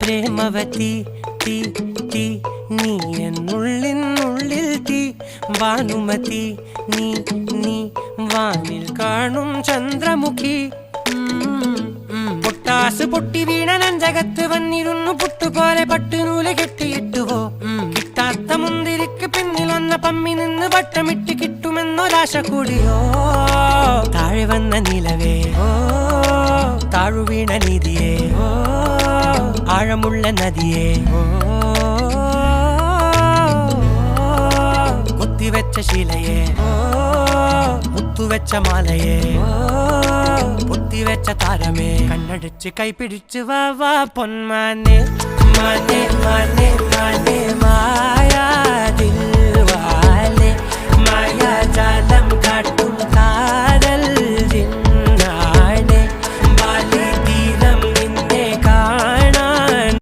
പ്രേമവതി തീ തീ നീ എന്നുള്ളിൽ തീ ഭാനുമതി നീ നീ വാനിൽ കാണും ചന്ദ്രമുഖി പൊട്ടാസ് പൊട്ടി വീണ നെഞ്ചകത്ത് വന്നിരുന്നു പുട്ടുപോലെ പട്ടുനൂല് കെട്ടിയിട്ടുവോ കിട്ടാത്ത മുന്തിരിക്ക് പിന്നിൽ വന്ന പമ്മി നിന്ന് വട്ടമിട്ട് കിട്ടുമെന്നൊരാശ കൂടിയോ താഴെ വന്ന നിലവേ താഴു വീണ നിധിയേ ആഴമുള്ള നദിയേ കൊത്തിവെച്ച ശിലയേ മുത്തുവെച്ച മാലയേ പൊത്തിവെച്ച താരമേ കണ്ണടിച്ച് കൈപിടിച്ച് വാ വാ പൊന്മാനെ മാനേ മാനേ മാനേ മാ